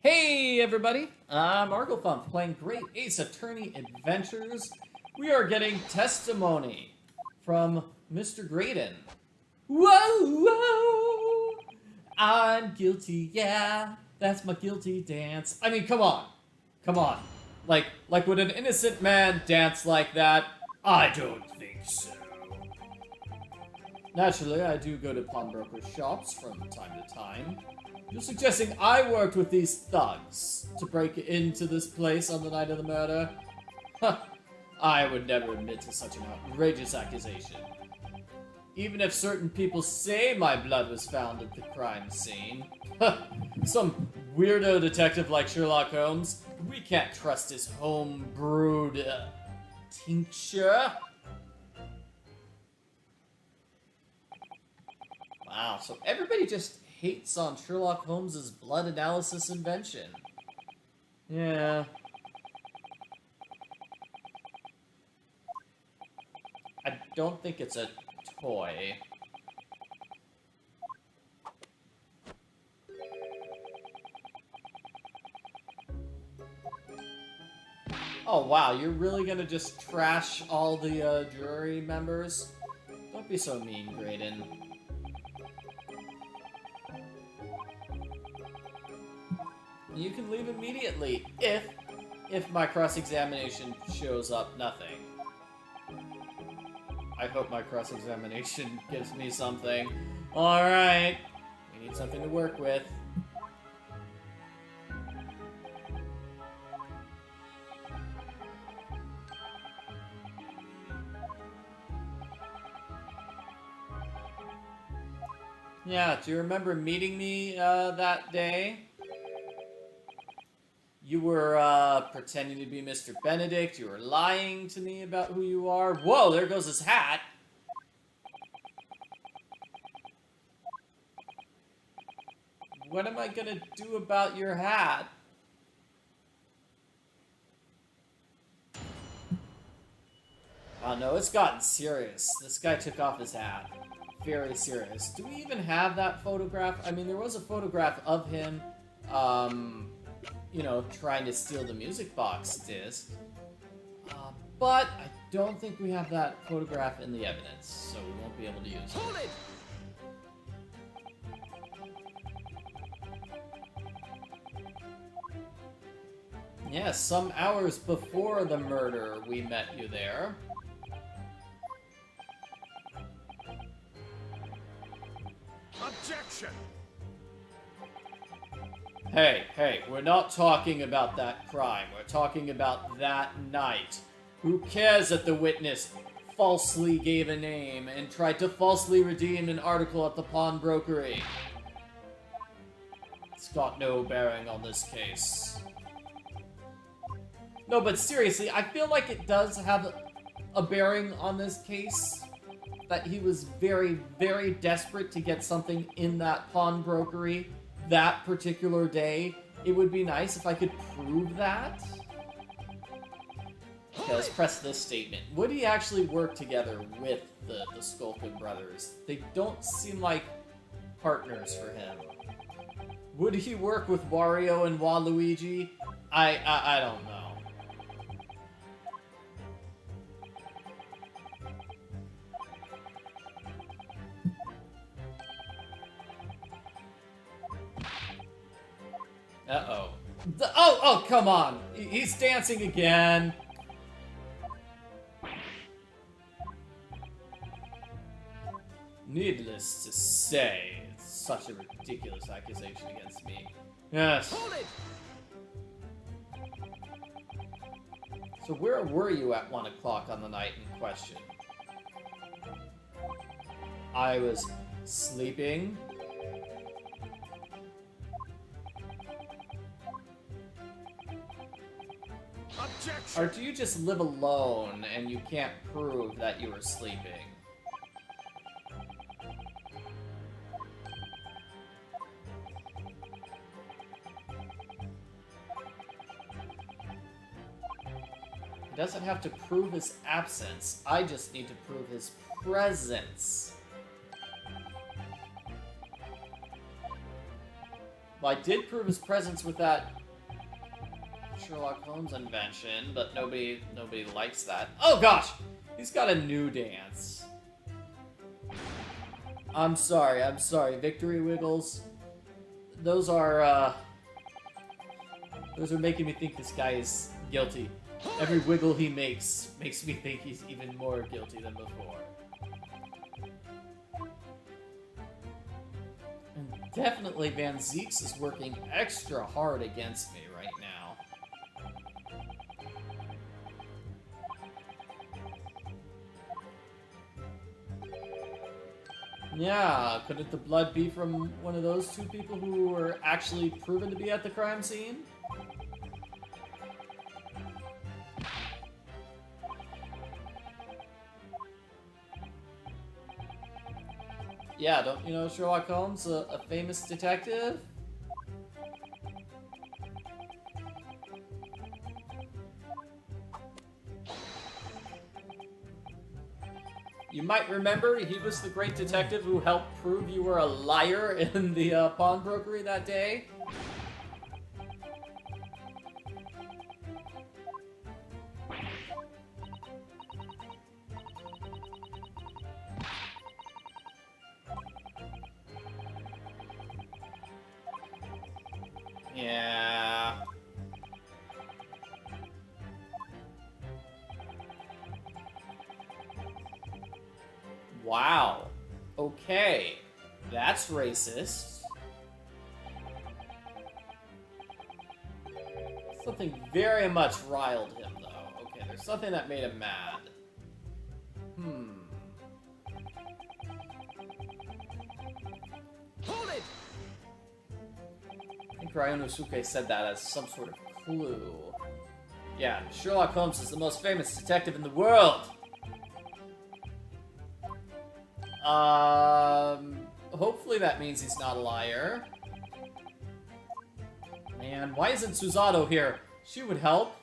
Hey everybody, I'm Arglefump playing Great Ace Attorney Adventures. We are getting testimony from Mr. Graydon. Whoa, whoa, I'm guilty, yeah, that's my guilty dance. I mean, come on. Like would an innocent man dance like that? I don't think so. Naturally, I do go to pawnbroker shops from time to time. You're suggesting I worked with these thugs to break into this place on the night of the murder? Huh. I would never admit to such an outrageous accusation. Even if certain people say my blood was found at the crime scene. Some weirdo detective like Sherlock Holmes, we can't trust his home-brewed tincture. Wow, so everybody just hates on Sherlock Holmes' blood analysis invention. Yeah. I don't think it's a toy. Oh wow, you're really gonna just trash all the jury members? Don't be so mean, Graydon. You can leave immediately if my cross-examination shows up nothing. I hope my cross-examination gives me something. Alright. We need something to work with. Yeah, do you remember meeting me that day? You were pretending to be Mr. Benedict. You were lying to me about who you are. Whoa, there goes his hat. What am I gonna do about your hat? Oh no, it's gotten serious. This guy took off his hat. Very serious. Do we even have that photograph? I mean, there was a photograph of him, you know, trying to steal the music box disc. But I don't think we have that photograph in the evidence, so we won't be able to use it. Hold it! Yeah, some hours before the murder, we met you there. Objection! Hey, we're not talking about that crime. We're talking about that night. Who cares that the witness falsely gave a name and tried to falsely redeem an article at the pawnbrokery? It's got no bearing on this case. No, but seriously, I feel like it does have a bearing on this case. That he was very, very desperate to get something in that pawnbrokery that particular day. It would be nice if I could prove that. Okay, let's press this statement. Would he actually work together with the Skulkin Brothers? They don't seem like partners for him. Would he work with Wario and Waluigi? I don't know. Uh-oh. Oh, come on! He's dancing again! Needless to say, it's such a ridiculous accusation against me. Yes. Hold it! So where were you at 1 o'clock on the night in question? I was sleeping. Objection! Or do you just live alone and you can't prove that you were sleeping? He doesn't have to prove his absence. I just need to prove his presence. Well, I did prove his presence with that Sherlock Holmes invention, but nobody likes that. Oh gosh! He's got a new dance. I'm sorry. Victory wiggles. Those are making me think this guy is guilty. Every wiggle he makes me think he's even more guilty than before. And definitely Van Zeeks is working extra hard against me right now. Yeah, couldn't the blood be from one of those two people who were actually proven to be at the crime scene? Yeah, don't you know Sherlock Holmes, a famous detective? You might remember he was the great detective who helped prove you were a liar in the pawnbrokery that day. Yeah. Wow. Okay. That's racist. Something very much riled him, though. Okay, there's something that made him mad. Hold it! I think Ryunosuke said that as some sort of clue. Yeah, Sherlock Holmes is the most famous detective in the world! Hopefully that means he's not a liar. Man, why isn't Susato here? She would help.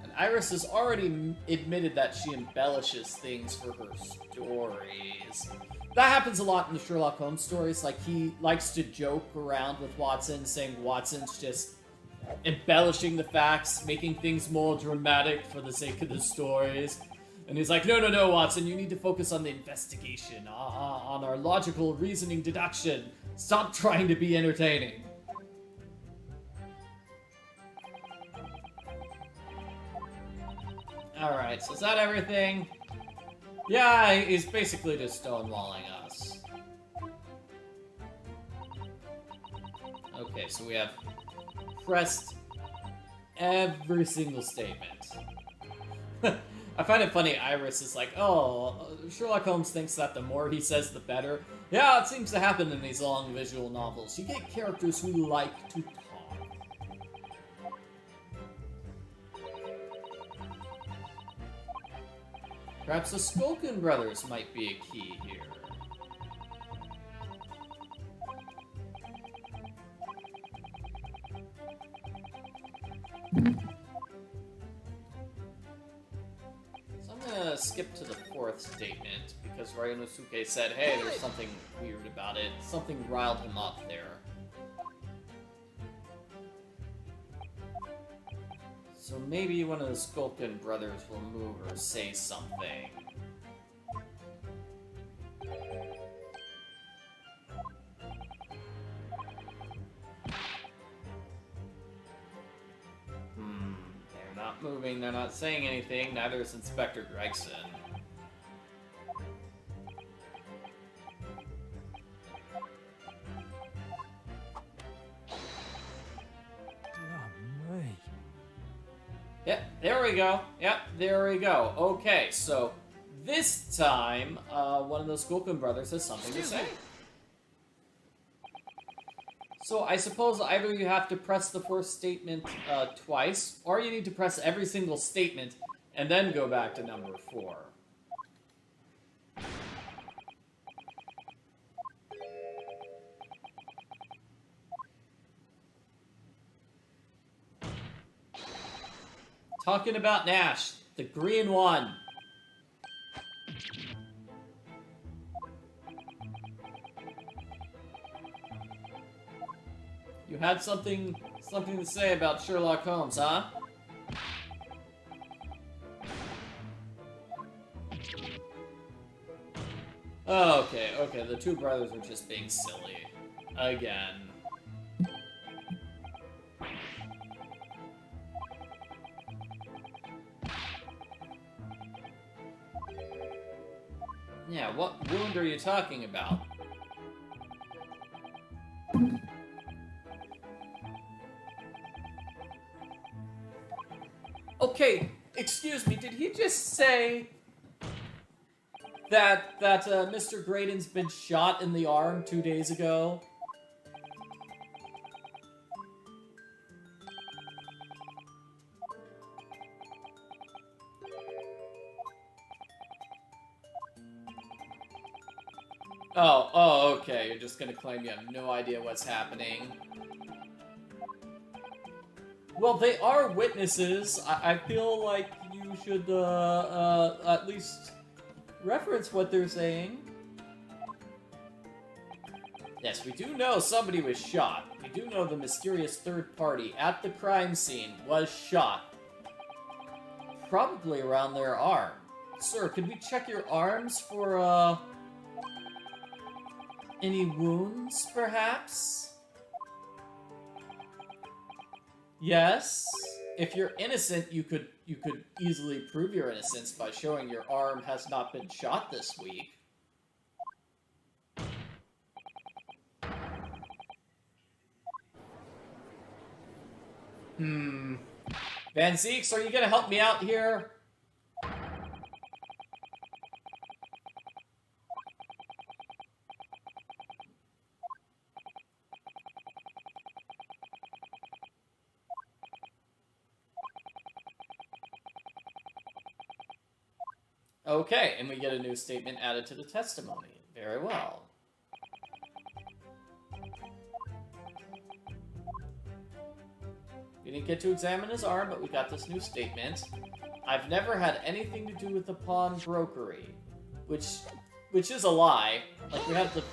And Iris has already admitted that she embellishes things for her stories. That happens a lot in the Sherlock Holmes stories. Like, he likes to joke around with Watson, saying Watson's just embellishing the facts, making things more dramatic for the sake of the stories. And he's like, no, Watson, you need to focus on the investigation, on our logical reasoning deduction. Stop trying to be entertaining. Alright, so is that everything? Yeah, he's basically just stonewalling us. Okay, so we have pressed every single statement. I find it funny, Iris is like, oh, Sherlock Holmes thinks that the more he says, the better. Yeah, it seems to happen in these long visual novels. You get characters who like to talk. Perhaps the Skulkin Brothers might be a key here. So I'm gonna skip to the fourth statement because Ryunosuke said, hey, there's something weird about it. Something riled him up there. So maybe one of the Skulkin Brothers will move or say something. They're not moving, they're not saying anything, neither is Inspector Gregson. Yep, there we go. Yep, there we go. Okay, so this time, one of the Skulkin Brothers has something to say. So I suppose either you have to press the first statement twice, or you need to press every single statement and then go back to number 4. Talking about Nash, the green one. You had something to say about Sherlock Holmes, huh? Okay, the two brothers were just being silly. Again. Yeah, what wound are you talking about? Okay, excuse me, did he just say that Mr. Graydon's been shot in the arm 2 days ago? Oh, okay, you're just gonna claim you have no idea what's happening. Well, they are witnesses. I feel like you should, at least reference what they're saying. Yes, we do know somebody was shot. We do know the mysterious third party at the crime scene was shot. Probably around their arm. Sir, could we check your arms for, any wounds, perhaps? Yes. If you're innocent, you could easily prove your innocence by showing your arm has not been shot this week. Van Zeeks, are you gonna help me out here? Okay, and we get a new statement added to the testimony. Very well. We didn't get to examine his arm, but we got this new statement. I've never had anything to do with the pawnbrokery, which is a lie. Like, we have the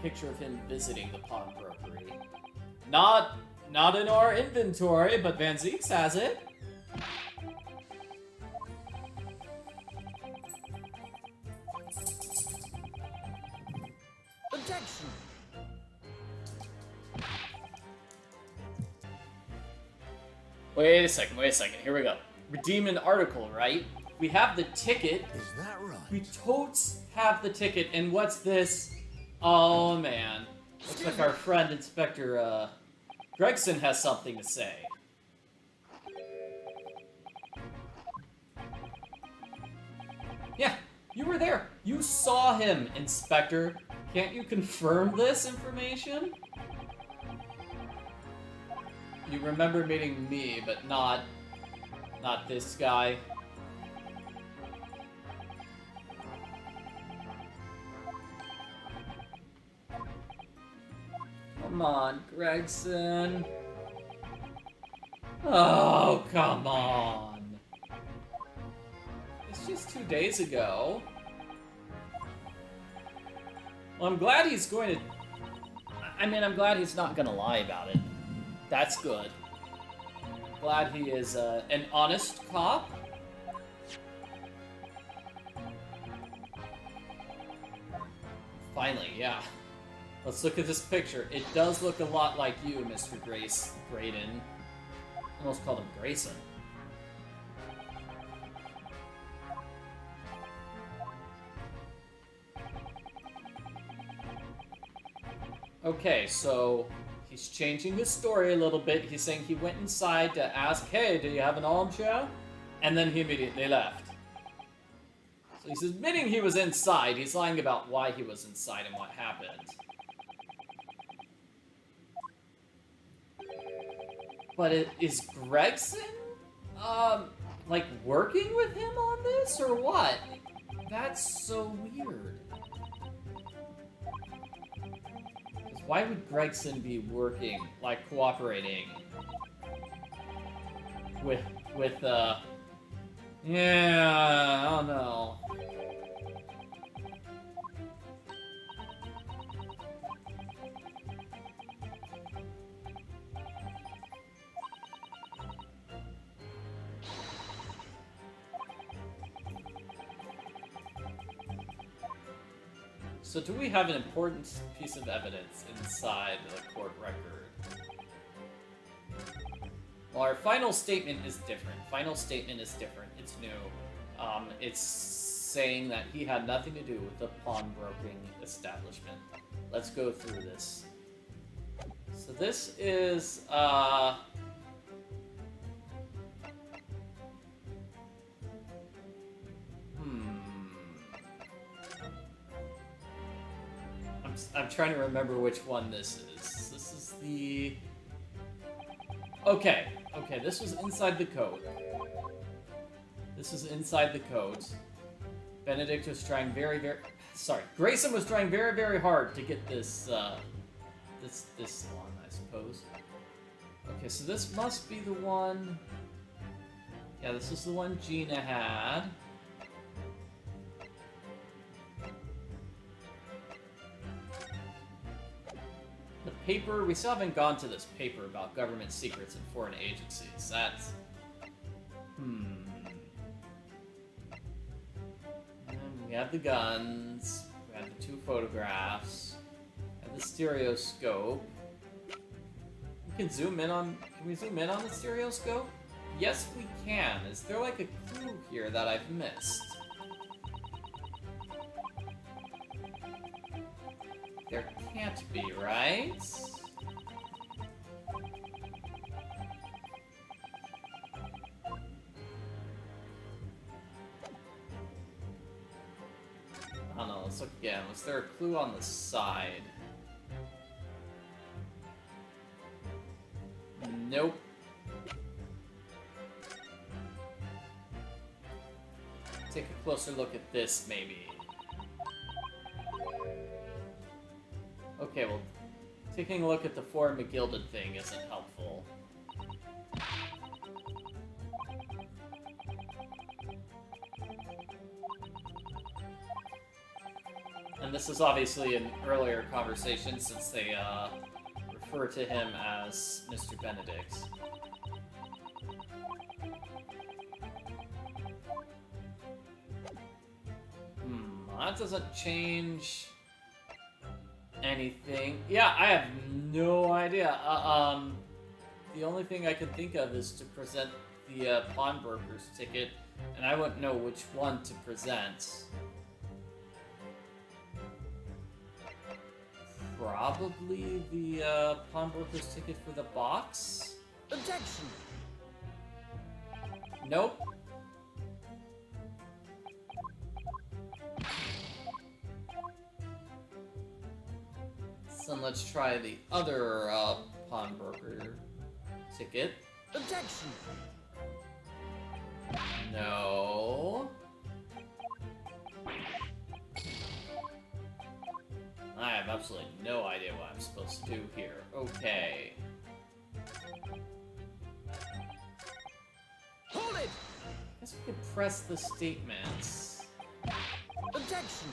picture of him visiting the pawnbrokery. Not in our inventory, but Van Zeeks has it. Objection. Wait a second, here we go. Redeem an article, right? We have the ticket. Is that right? We totes have the ticket, and what's this? Oh man. Looks like our friend Inspector, Gregson has something to say. Yeah, you were there. You saw him, Inspector. Can't you confirm this information? You remember meeting me, but not this guy. Come on, Gregson. Oh, come on. It's just 2 days ago. Well, I'm glad he's going to... I'm glad he's not going to lie about it. That's good. Glad he is an honest cop. Finally, yeah. Let's look at this picture. It does look a lot like you, Mr. Graydon. Almost called him Grayson. Okay, so he's changing his story a little bit. He's saying he went inside to ask, hey, do you have an armchair? And then he immediately left. So he's admitting he was inside. He's lying about why he was inside and what happened. But is Gregson, like, working with him on this, or what? That's so weird. Why would Gregson be working, like, cooperating with, yeah, I don't know. So do we have an important piece of evidence inside the court record? Well, our final statement is different. It's new. It's saying that he had nothing to do with the pawnbroking establishment. Let's go through this. So this is, I'm trying to remember which one this is. This is the... Okay, this was inside the code. Benedict was trying Grayson was trying very, very hard to get this, this one, I suppose. Okay, so this must be the one... Yeah, this is the one Gina had. The paper... We still haven't gone to this paper about government secrets and foreign agencies. That's... And we have the guns. We have the 2 photographs. We have the stereoscope. We can zoom in on... Can we zoom in on the stereoscope? Yes, we can. Is there like a clue here that I've missed? There can't be, right? I don't know, let's look again. Was there a clue on the side? Nope. Take a closer look at this, maybe. Okay, well, taking a look at the form McGilded thing isn't helpful. And this is obviously an earlier conversation since they refer to him as Mr. Benedict. That doesn't change anything. Yeah, I have no idea. The only thing I can think of is to present the pawnbroker's ticket, and I wouldn't know which one to present. Probably the pawnbroker's ticket for the box? Objection! Nope. So let's try the other pawnbroker ticket. Objection! No. I have absolutely no idea what I'm supposed to do here. Okay. Hold it! I guess we could press the statements. Objection!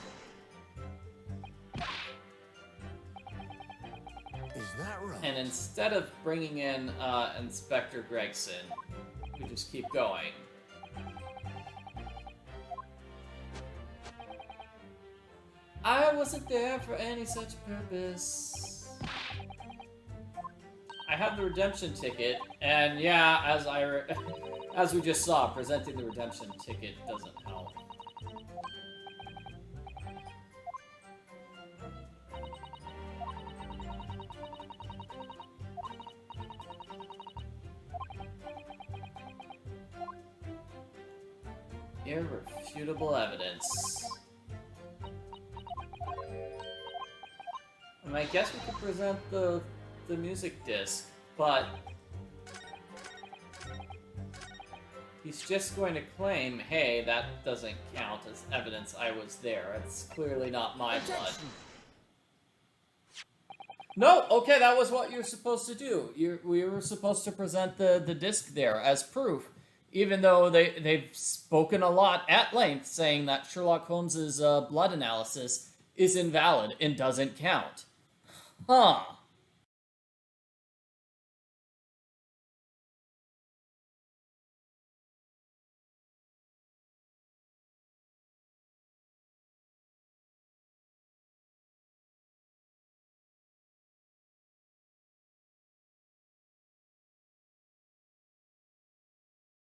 Is that right? And instead of bringing in Inspector Gregson, we just keep going. I wasn't there for any such purpose. I have the redemption ticket, and yeah, as we just saw, presenting the redemption ticket doesn't help. Irrefutable evidence. I guess we could present the music disc, but he's just going to claim, hey, that doesn't count as evidence I was there. It's clearly not my blood. No, okay, that was what you're supposed to do. We were supposed to present the disc there as proof, even though they've spoken a lot at length saying that Sherlock Holmes's blood analysis is invalid and doesn't count. Huh.